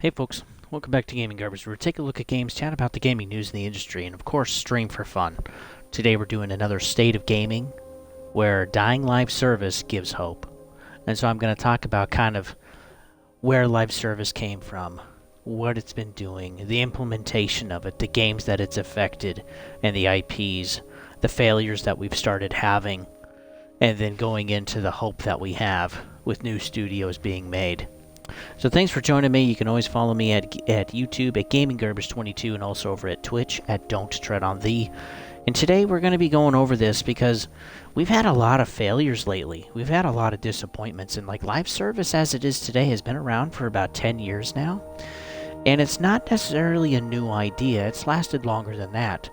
Hey folks, welcome back to Gaming Garbage, where we take a look at games, chat about the gaming news in the industry, and of course, stream for fun. Today we're doing another State of Gaming, where Dying Live Service gives hope. And so I'm going to talk about kind of where live service came from, what it's been doing, the implementation of it, the games that it's affected, and the IPs, the failures that we've started having, and then going into the hope that we have with new studios being made. So thanks for joining me. You can always follow me at YouTube at GamingGarbage22 and also over at Twitch at Don't Tread on Thee. And today we're going to be going over this because we've had a lot of failures lately. We've had a lot of disappointments, and like live service as it is today has been around for about 10 years now. And it's not necessarily a new idea. It's lasted longer than that.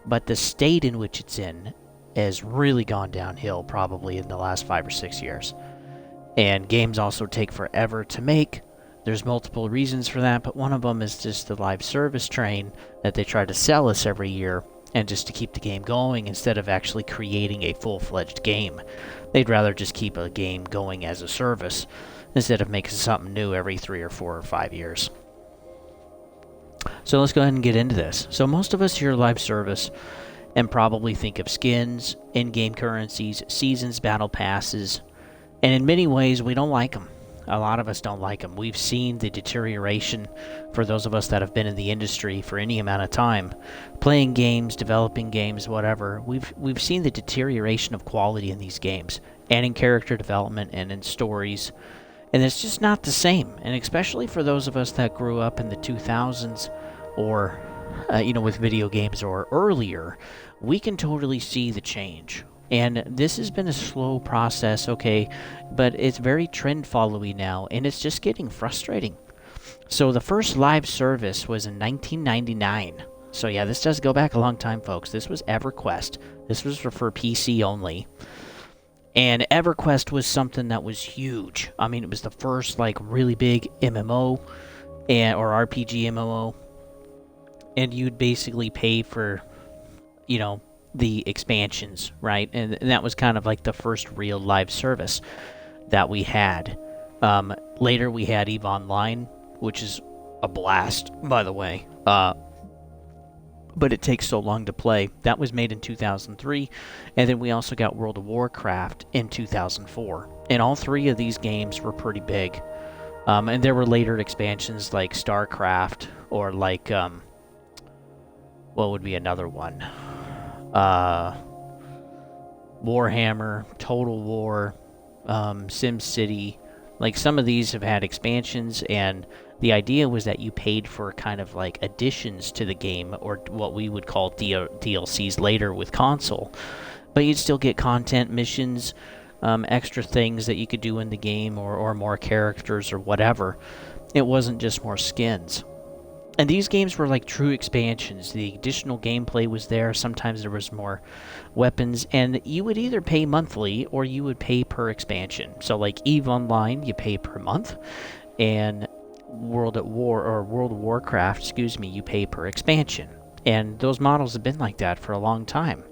But the state in which it's in has really gone downhill probably in the last 5 or 6 years. And games also take forever to make. There's multiple reasons for that, but one of them is just the live service train that they try to sell us every year, and just to keep the game going instead of actually creating a full-fledged game. They'd rather just keep a game going as a service instead of making something new every 3 or 4 or 5 years. So let's go ahead and get into this. So most of us hear live service and probably think of skins, in-game currencies, seasons, battle passes, and in many ways, we don't like them. A lot of us don't like them. We've seen the deterioration for those of us that have been in the industry for any amount of time. Playing games, developing games, whatever. We've seen the deterioration of quality in these games, and in character development, and in stories. And it's just not the same. And especially for those of us that grew up in the 2000s, or, with video games or earlier, we can totally see the change. And this has been a slow process, okay, but it's very trend-followy now, and it's just getting frustrating. So the first live service was in 1999. So yeah, this does go back a long time, folks. This was EverQuest. This was for PC only. And EverQuest was something that was huge. I mean, it was the first, really big MMO, or RPG MMO. And you'd basically pay for, the expansions, right? And that was kind of like the first real live service that we had. Later we had EVE Online, which is a blast, by the way. But it takes so long to play. That was made in 2003. And then we also got World of Warcraft in 2004. And all three of these games were pretty big. And there were later expansions like StarCraft, or what would be another one? Warhammer, Total War, SimCity. Like, some of these have had expansions, and the idea was that you paid for kind of like additions to the game, or what we would call DLCs later with console. But you'd still get content, missions, extra things that you could do in the game, or more characters or whatever. It wasn't just more skins. And these games were like true expansions. The additional gameplay was there. Sometimes there was more weapons. And you would either pay monthly or you would pay per expansion. So like EVE Online, you pay per month. And World of Warcraft, you pay per expansion. And those models have been like that for a long time.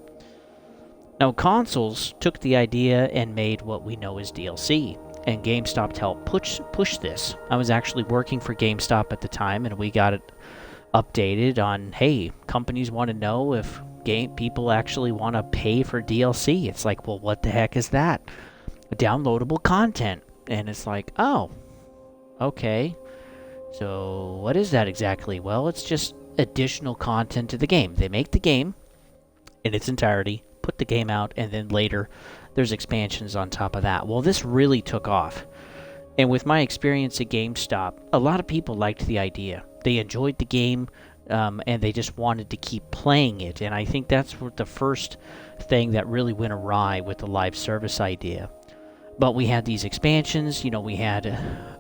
Now, consoles took the idea and made what we know as DLC. And GameStop helped push this. I was actually working for GameStop at the time, and we got it updated on, hey, companies want to know if people actually want to pay for DLC. It's like, well, what the heck is that? Downloadable content. And it's like, oh, okay. So what is that exactly? Well, it's just additional content to the game. They make the game in its entirety, put the game out, and then later there's expansions on top of that. Well, this really took off. And with my experience at GameStop, a lot of people liked the idea. They enjoyed the game, and they just wanted to keep playing it. And I think that's what the first thing that really went awry with the live service idea. But we had these expansions, we had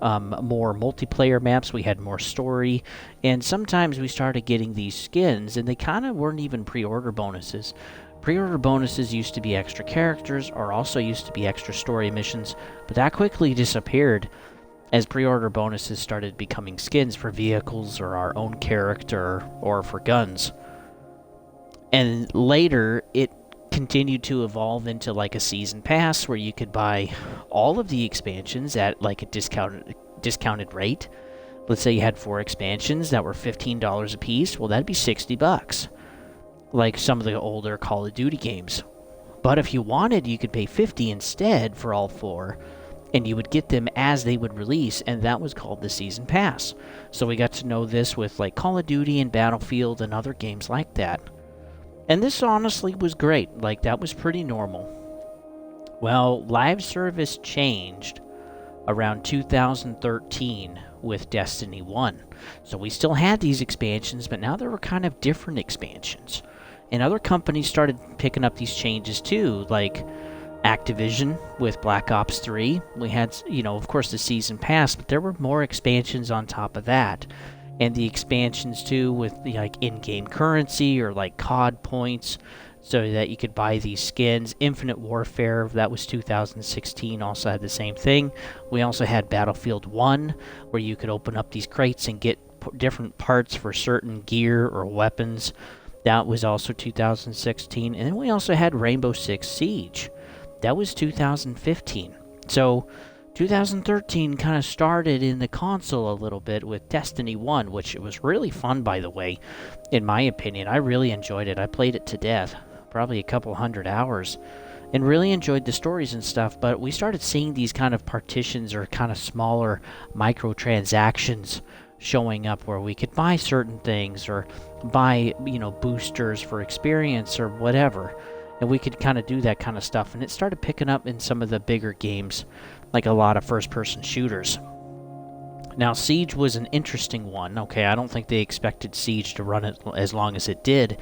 more multiplayer maps, we had more story, and sometimes we started getting these skins, and they kind of weren't even pre-order bonuses. Pre-order bonuses used to be extra characters, or also used to be extra story missions, but that quickly disappeared as pre-order bonuses started becoming skins for vehicles, or our own character, or for guns. And later, it continued to evolve into like a season pass where you could buy all of the expansions at like a discounted rate. Let's say you had 4 expansions that were $15 a piece. Well, that'd be $60, like some of the older Call of Duty games. But if you wanted, you could pay $50 instead for all 4, and you would get them as they would release, and that was called the Season Pass. So we got to know this with like Call of Duty and Battlefield and other games like that. And this honestly was great. Like, that was pretty normal. Well, live service changed around 2013 with Destiny 1. So we still had these expansions, but now there were kind of different expansions. And other companies started picking up these changes too, like Activision with Black Ops 3. We had, of course, the Season Pass, but there were more expansions on top of that. And the expansions too with the in-game currency or like COD points, so that you could buy these skins. Infinite Warfare, that was 2016, also had the same thing. We also had Battlefield 1, where you could open up these crates and get different parts for certain gear or weapons. That was also 2016. And then we also had Rainbow Six Siege. That was 2015. So 2013 kind of started in the console a little bit with Destiny 1, which was really fun, by the way, in my opinion. I really enjoyed it. I played it to death, probably a couple hundred hours, and really enjoyed the stories and stuff. But we started seeing these kind of partitions or kind of smaller microtransactions showing up where we could buy certain things or buy, boosters for experience or whatever. And we could kind of do that kind of stuff. And it started picking up in some of the bigger games, like a lot of first-person shooters. Now, Siege was an interesting one. Okay, I don't think they expected Siege to run it as long as it did.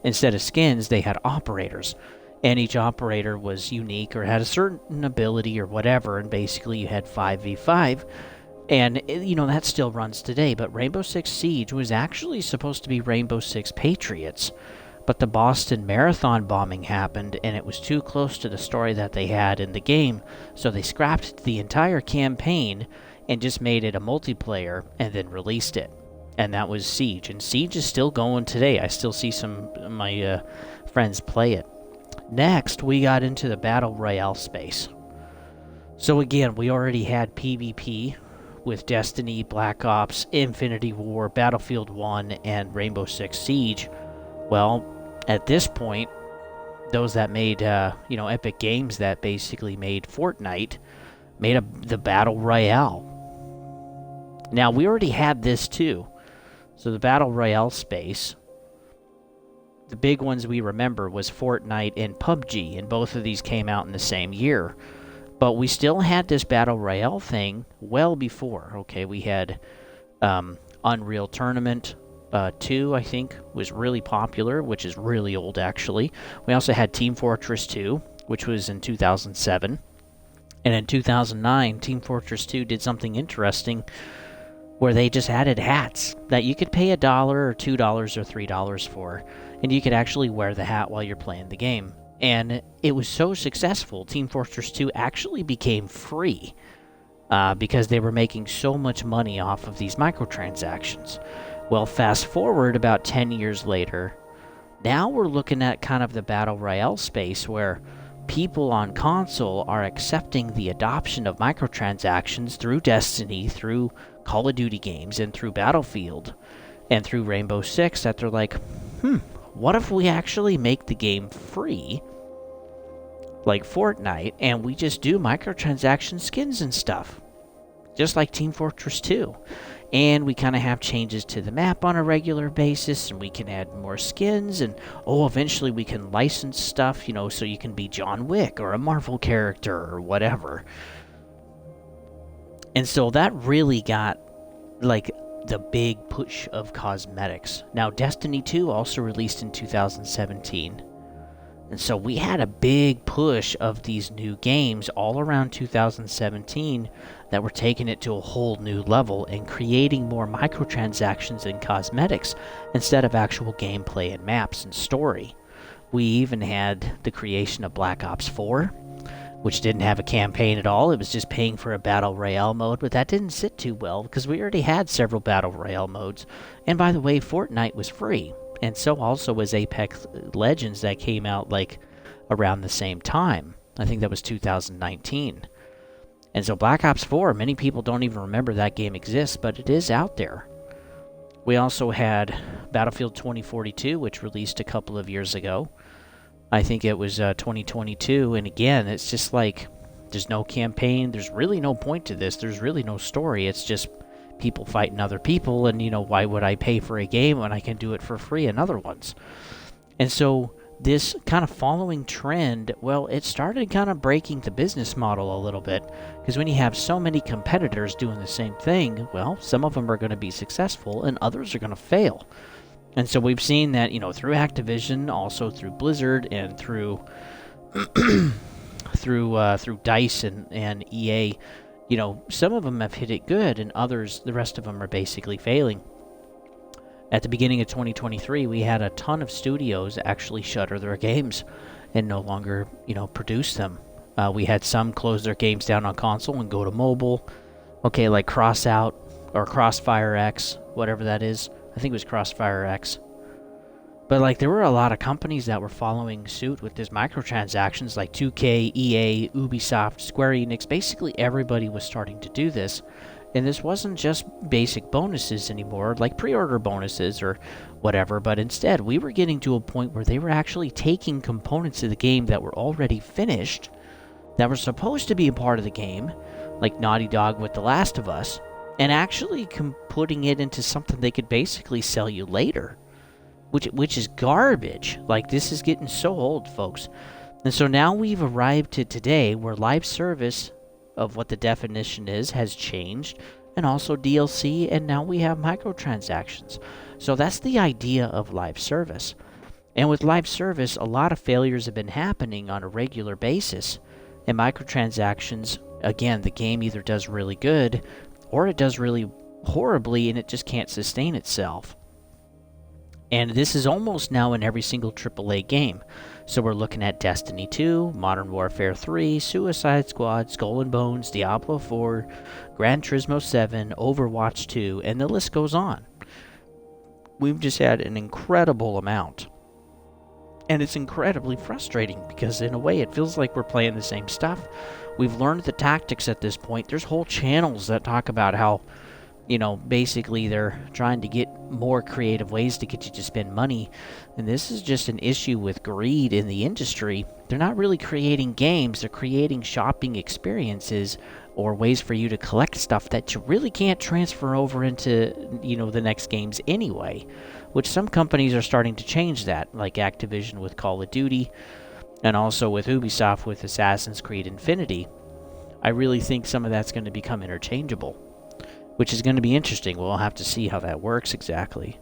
Instead of skins, they had operators. And each operator was unique or had a certain ability or whatever. And basically, you had 5v5. And, that still runs today. But Rainbow Six Siege was actually supposed to be Rainbow Six Patriots. But the Boston Marathon bombing happened, and it was too close to the story that they had in the game, so they scrapped the entire campaign and just made it a multiplayer and then released it. And that was Siege. And Siege is still going today. I still see some of my friends play it. Next, we got into the Battle Royale space. So again, we already had PvP with Destiny, Black Ops, Infinity War, Battlefield 1, and Rainbow Six Siege. Well, at this point, those that made, Epic Games that basically made Fortnite, made the Battle Royale. Now, we already had this too. So the Battle Royale space, the big ones we remember was Fortnite and PUBG, and both of these came out in the same year. But we still had this Battle Royale thing well before. Okay, we had Unreal Tournament 2, I think, was really popular, which is really old, actually. We also had Team Fortress 2, which was in 2007. And in 2009, Team Fortress 2 did something interesting where they just added hats that you could pay $1 or $2 or $3 for, and you could actually wear the hat while you're playing the game. And it was so successful, Team Fortress 2 actually became free because they were making so much money off of these microtransactions. Well, fast forward about 10 years later, now we're looking at kind of the Battle Royale space where people on console are accepting the adoption of microtransactions through Destiny, through Call of Duty games, and through Battlefield, and through Rainbow Six, that they're like, what if we actually make the game free, like Fortnite, and we just do microtransaction skins and stuff, just like Team Fortress 2. And we kind of have changes to the map on a regular basis, and we can add more skins, and eventually we can license stuff, so you can be John Wick or a Marvel character or whatever. And so that really got, like, the big push of cosmetics. Now, Destiny 2 also released in 2017. And so we had a big push of these new games all around 2017 that were taking it to a whole new level and creating more microtransactions and cosmetics instead of actual gameplay and maps and story. We even had the creation of Black Ops 4, which didn't have a campaign at all. It was just paying for a Battle Royale mode, but that didn't sit too well because we already had several Battle Royale modes. And by the way, Fortnite was free. And so also was Apex Legends that came out like around the same time. I think that was 2019. And so Black Ops 4, many people don't even remember that game exists, but it is out there. We also had Battlefield 2042, which released a couple of years ago. I think it was 2022, and again, it's just like, there's no campaign, there's really no point to this, there's really no story, it's just people fighting other people, and why would I pay for a game when I can do it for free in other ones? And so this kind of following trend, well, it started kind of breaking the business model a little bit, because when you have so many competitors doing the same thing, well, some of them are going to be successful and others are going to fail. And so we've seen that, through Activision, also through Blizzard, and through through DICE and EA, some of them have hit it good, and others, the rest of them are basically failing. At the beginning of 2023, we had a ton of studios actually shutter their games and no longer, produce them. We had some close their games down on console and go to mobile. Okay, like Crossout or Crossfire X, whatever that is. I think it was Crossfire X. But there were a lot of companies that were following suit with these microtransactions, like 2K, EA, Ubisoft, Square Enix. Basically everybody was starting to do this. And this wasn't just basic bonuses anymore, like pre-order bonuses or whatever, but instead we were getting to a point where they were actually taking components of the game that were already finished, that were supposed to be a part of the game, like Naughty Dog with The Last of Us, and actually putting it into something they could basically sell you later, which is garbage. This is getting so old, folks. And so now we've arrived to today where live service, of what the definition is, has changed, and also DLC, and now we have microtransactions. So that's the idea of live service. And with live service, a lot of failures have been happening on a regular basis. And microtransactions, again, the game either does really good, or it does really horribly, and it just can't sustain itself. And this is almost now in every single AAA game. So we're looking at Destiny 2, Modern Warfare 3, Suicide Squad, Skull and Bones, Diablo 4, Gran Turismo 7, Overwatch 2, and the list goes on. We've just had an incredible amount. And it's incredibly frustrating because in a way it feels like we're playing the same stuff. We've learned the tactics at this point. There's whole channels that talk about how, basically they're trying to get more creative ways to get you to spend money. And this is just an issue with greed in the industry. They're not really creating games, they're creating shopping experiences or ways for you to collect stuff that you really can't transfer over into, the next games anyway. Which some companies are starting to change that, like Activision with Call of Duty, and also with Ubisoft with Assassin's Creed Infinity. I really think some of that's going to become interchangeable, which is going to be interesting. We'll have to see how that works exactly.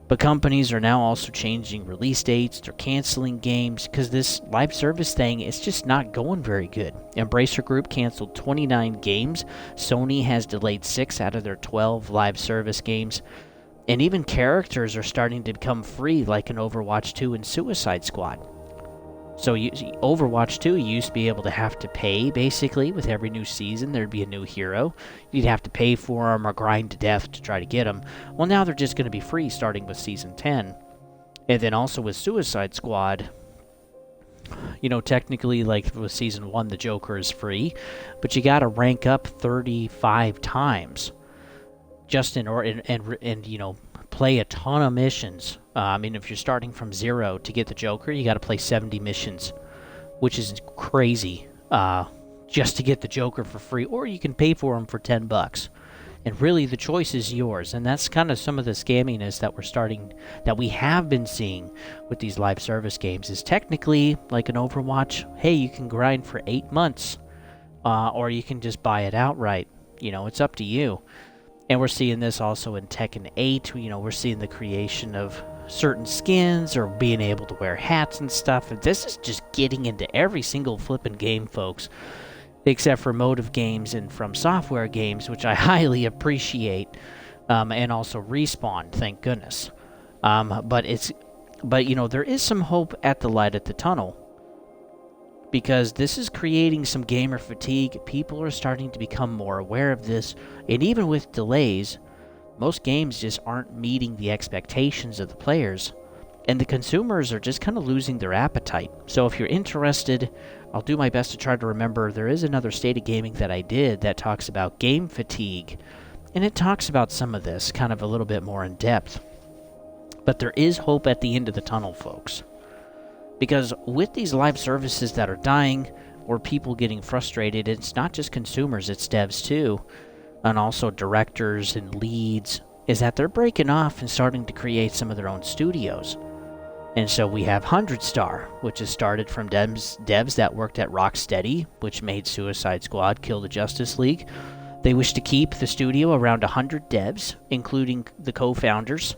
But companies are now also changing release dates. They're canceling games because this live service thing is just not going very good. Embracer Group canceled 29 games. Sony has delayed 6 out of their 12 live service games. And even characters are starting to become free, like in Overwatch 2 and Suicide Squad. So Overwatch 2, you used to be able to have to pay, basically, with every new season. There'd be a new hero. You'd have to pay for them or grind to death to try to get them. Well, now they're just going to be free starting with Season 10. And then also with Suicide Squad, technically, like with Season 1, the Joker is free. But you got to rank up 35 times. Just play a ton of missions. If you're starting from 0 to get the Joker, you got to play 70 missions, which is crazy, just to get the Joker for free, or you can pay for him for $10. And really, the choice is yours, and that's kind of some of the scamminess that we have been seeing with these live service games. Is technically, like an Overwatch, hey, you can grind for 8 months, or you can just buy it outright. It's up to you. And we're seeing this also in Tekken 8. We're seeing the creation of certain skins or being able to wear hats and stuff. And this is just getting into every single flippin' game, folks. Except for Motive Games and From Software games, which I highly appreciate. And also Respawn, thank goodness. But there is some hope at the light at the tunnel. Because this is creating some gamer fatigue. People are starting to become more aware of this. And even with delays, most games just aren't meeting the expectations of the players. And the consumers are just kind of losing their appetite. So if you're interested I'll do my best to try to remember. There is another State of Gaming that I did that talks about game fatigue, and it talks about some of this kind of a little bit more in depth. But there is hope at the end of the tunnel, folks. Because with these live services that are dying, or people getting frustrated, it's not just consumers, it's devs too, and also directors and leads, is that they're breaking off and starting to create some of their own studios. And so we have 100 Star, which is started from devs that worked at Rocksteady, which made Suicide Squad, Kill the Justice League. They wish to keep the studio around 100 devs, including the co-founders.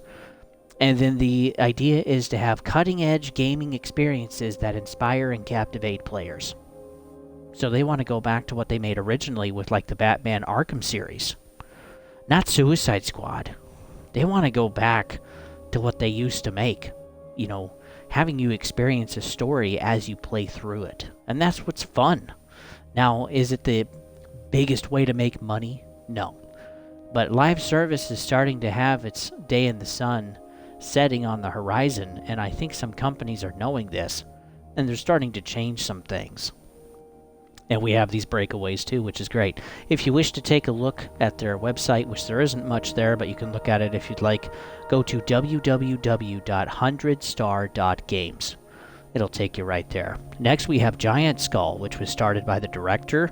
And then the idea is to have cutting-edge gaming experiences that inspire and captivate players. So they want to go back to what they made originally with like the Batman Arkham series. Not Suicide Squad. They want to go back to what they used to make. You know, having you experience a story as you play through it. And that's what's fun. Now, is it the biggest way to make money? No. But live service is starting to have its day in the sun setting on the horizon, and I think some companies are knowing this, and they're starting to change some things. And we have these breakaways too, which is great. If you wish to take a look at their website, which there isn't much there, but you can look at it if you'd like, go to www.100star.games. It'll take you right there. Next, we have Giant Skull, which was started by the director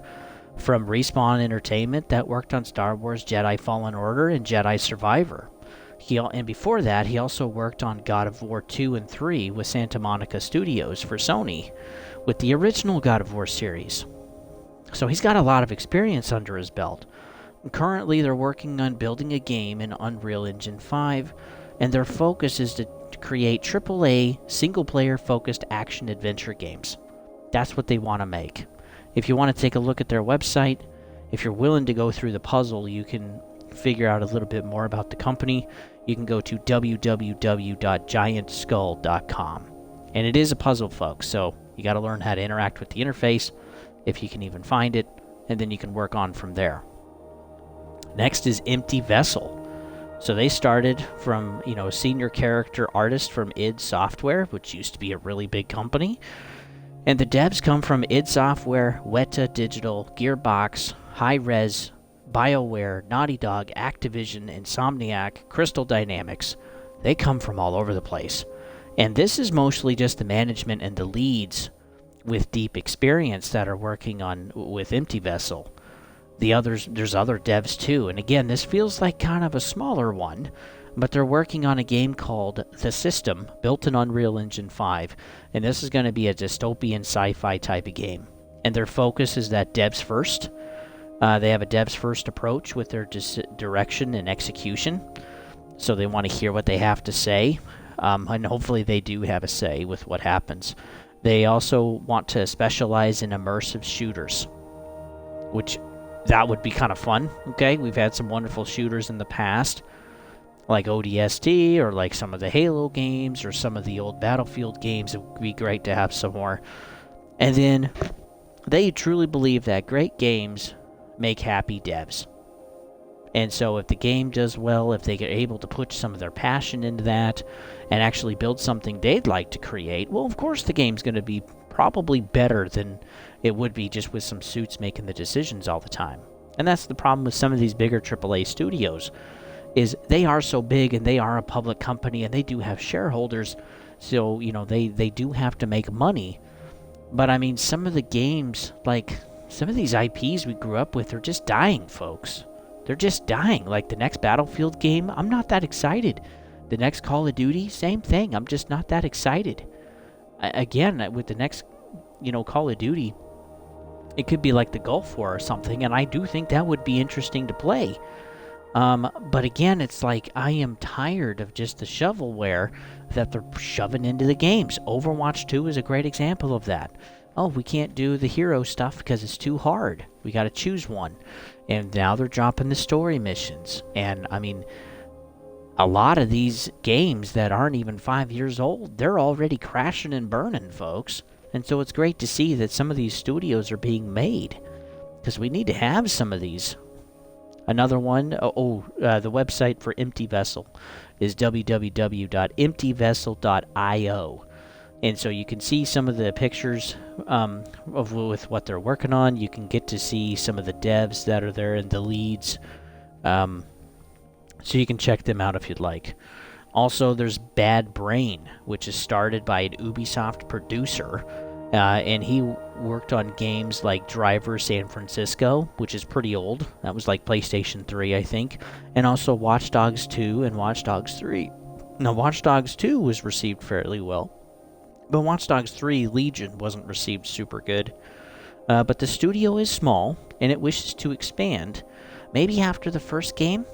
from Respawn Entertainment that worked on Star Wars Jedi Fallen Order and Jedi Survivor. And before that, he also worked on God of War 2 and 3 with Santa Monica Studios for Sony, with the original God of War series. So he's got a lot of experience under his belt. Currently, they're working on building a game in Unreal Engine 5, and their focus is to create AAA, single-player focused action-adventure games. That's what they want to make. If you want to take a look at their website, if you're willing to go through the puzzle, you can figure out a little bit more about the company. You can go to www.giantskull.com. And it is a puzzle, folks, so you got to learn how to interact with the interface, if you can even find it, and then you can work on from there. Next is Empty Vessel. So they started from, a senior character artist from id Software, which used to be a really big company. And the devs come from id Software, Weta Digital, Gearbox, Hi-Rez, BioWare, Naughty Dog, Activision, Insomniac, Crystal Dynamics. They come from all over the place. And this is mostly just the management and the leads with deep experience that are working on with Empty Vessel. There's other devs too, and again, this feels like kind of a smaller one, but they're working on a game called The System, built in Unreal Engine 5, and this is going to be a dystopian sci-fi type of game. And their focus is that devs first. They have a devs first approach with their direction and execution, so they want to hear what they have to say, and hopefully they do have a say with what happens. They also want to specialize in immersive shooters, which that would be kind of fun, okay? We've had some wonderful shooters in the past, like ODST, or like some of the Halo games, or some of the old Battlefield games. It would be great to have some more. And then they truly believe that great games make happy devs. And so if the game does well, if they get able to put some of their passion into that and actually build something they'd like to create, well, of course the game's going to be probably better than it would be just with some suits making the decisions all the time. And that's the problem with some of these bigger AAA studios, is they are so big and they are a public company and they do have shareholders, so, they do have to make money. But I mean, some of the games, like some of these IPs we grew up with, are just dying, folks. They're just dying. Like the next Battlefield game, I'm not that excited. The next Call of Duty, same thing. I'm just not that excited. Again, with the next, Call of Duty, it could be like the Gulf War or something, and I do think that would be interesting to play. But again, it's like I am tired of just the shovelware that they're shoving into the games. Overwatch 2 is a great example of that. Oh, we can't do the hero stuff because it's too hard. We got to choose one. And now they're dropping the story missions. And, I mean, a lot of these games that aren't even 5 years old, they're already crashing and burning, folks. And so it's great to see that some of these studios are being made, because we need to have some of these. Another one, the website for Empty Vessel is www.emptyvessel.io. And so you can see some of the pictures with what they're working on. You can get to see some of the devs that are there and the leads. So you can check them out if you'd like. Also, there's Bad Brain, which is started by an Ubisoft producer. And he worked on games like Driver San Francisco, which is pretty old. That was like PlayStation 3, I think. And also Watch Dogs 2 and Watch Dogs 3. Now, Watch Dogs 2 was received fairly well. But Watch Dogs 3 Legion wasn't received super good. But the studio is small, and it wishes to expand. Maybe after the first game?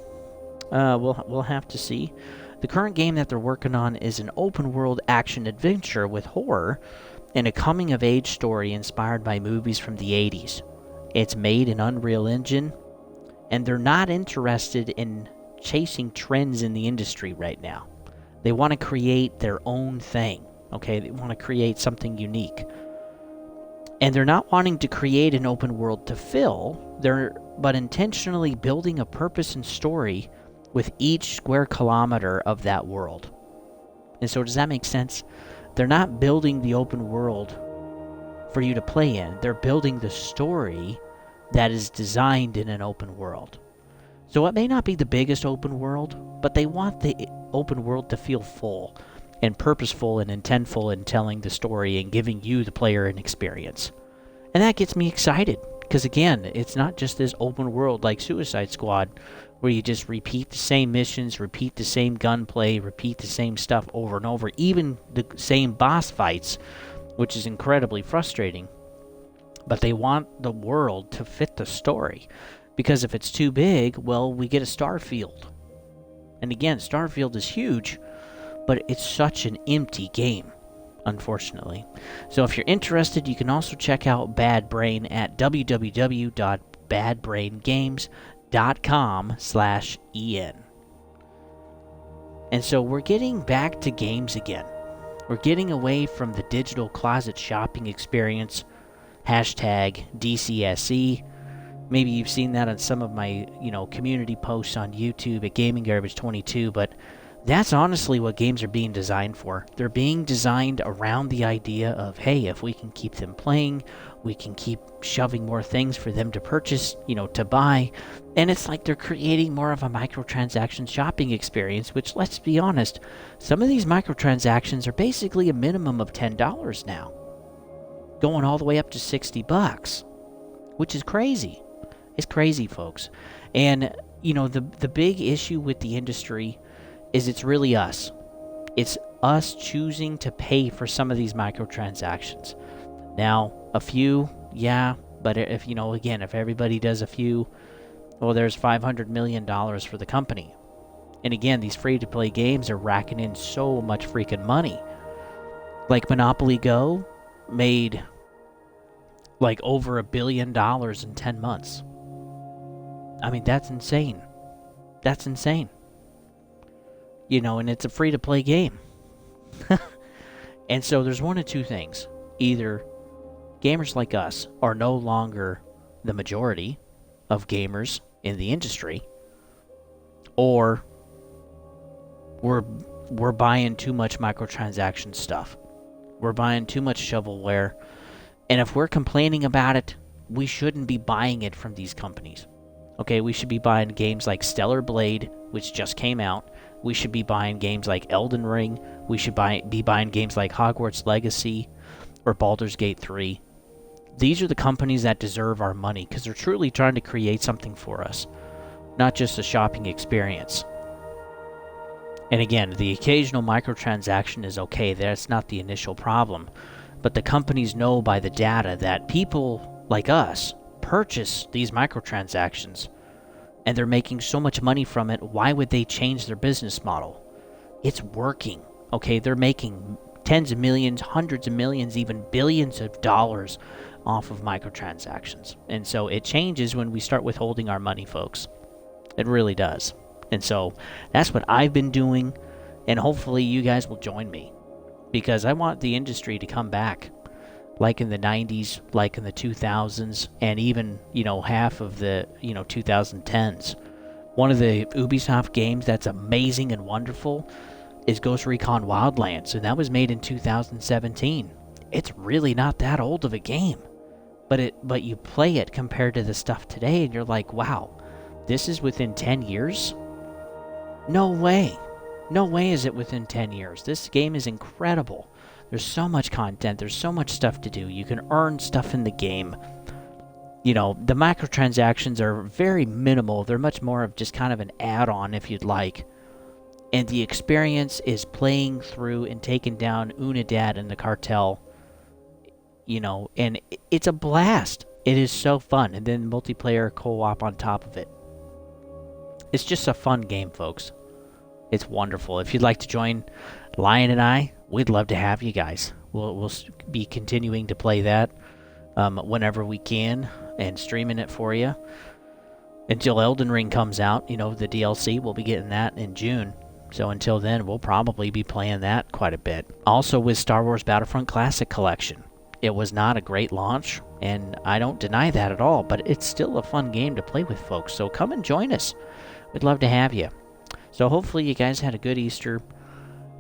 We'll have to see. The current game that they're working on is an open-world action-adventure with horror and a coming-of-age story inspired by movies from the 80s. It's made in Unreal Engine, and they're not interested in chasing trends in the industry right now. They want to create their own thing, okay? They want to create something unique. And they're not wanting to create an open world to fill, but intentionally building a purpose and story with each square kilometer of that world. And so does that make sense? They're not building the open world for you to play in. They're building the story that is designed in an open world. So it may not be the biggest open world, but they want the open world to feel full and purposeful and intentful in telling the story and giving you, the player, an experience. And that gets me excited, because again, it's not just this open world like Suicide Squad, where you just repeat the same missions, repeat the same gunplay, repeat the same stuff over and over, even the same boss fights, which is incredibly frustrating. But they want the world to fit the story, because if it's too big, well, we get a Starfield. And again, Starfield is huge, but it's such an empty game, unfortunately. So if you're interested, you can also check out Bad Brain at www.badbraingames.com/en. And so we're getting back to games again. We're getting away from the digital closet shopping experience, hashtag DCSE. Maybe you've seen that on some of my, community posts on YouTube at Gaming Garbage 22, but that's honestly what games are being designed for. They're being designed around the idea of, hey, if we can keep them playing, we can keep shoving more things for them to purchase, to buy. And it's like they're creating more of a microtransaction shopping experience, which, let's be honest, some of these microtransactions are basically a minimum of $10 now, going all the way up to $60, which is crazy. It's crazy, folks. And, the big issue with the industry is it's really us. It's us choosing to pay for some of these microtransactions. Now, a few, yeah, but if everybody does a few, well, there's $500 million for the company. And again, these free-to-play games are racking in so much freaking money. Like Monopoly Go made like over $1 billion in 10 months. I mean, that's insane. That's insane. And it's a free-to-play game. And so there's one of two things. Either gamers like us are no longer the majority of gamers in the industry, or we're buying too much microtransaction stuff. We're buying too much shovelware. And if we're complaining about it, we shouldn't be buying it from these companies. Okay, we should be buying games like Stellar Blade, which just came out. We should be buying games like Elden Ring. We should be buying games like Hogwarts Legacy or Baldur's Gate 3. These are the companies that deserve our money, because they're truly trying to create something for us, not just a shopping experience. And again, the occasional microtransaction is okay. That's not the initial problem. But the companies know by the data that people like us purchase these microtransactions, and they're making so much money from it. Why would they change their business model? It's working. Okay, they're making tens of millions, hundreds of millions, even billions of dollars off of microtransactions. And so it changes when we start withholding our money, folks. It really does. And so that's what I've been doing, and hopefully you guys will join me, because I want the industry to come back like in the 90s, like in the 2000s, and even, half of the, 2010s. One of the Ubisoft games that's amazing and wonderful is Ghost Recon Wildlands, and that was made in 2017. It's really not that old of a game, but you play it compared to the stuff today, and you're like, wow, this is within 10 years? No way. No way is it within 10 years. This game is incredible. There's so much content. There's so much stuff to do. You can earn stuff in the game. You know, the microtransactions are very minimal. They're much more of just kind of an add-on, if you'd like. And the experience is playing through and taking down Unidad and the cartel. You know, and it's a blast. It is so fun. And then multiplayer co-op on top of it. It's just a fun game, folks. It's wonderful. If you'd like to join Lion and I, we'd love to have you guys. We'll be continuing to play that whenever we can and streaming it for you until Elden Ring comes out. You know, the DLC, we'll be getting that in June. So until then, we'll probably be playing that quite a bit. Also with Star Wars Battlefront Classic Collection. It was not a great launch, and I don't deny that at all, but it's still a fun game to play with, folks. So come and join us. We'd love to have you. So hopefully you guys had a good Easter.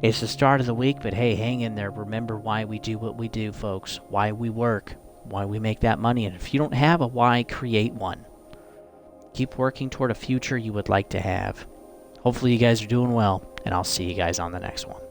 It's the start of the week, but hey, hang in there. Remember why we do what we do, folks. Why we work. Why we make that money. And if you don't have a why, create one. Keep working toward a future you would like to have. Hopefully you guys are doing well, and I'll see you guys on the next one.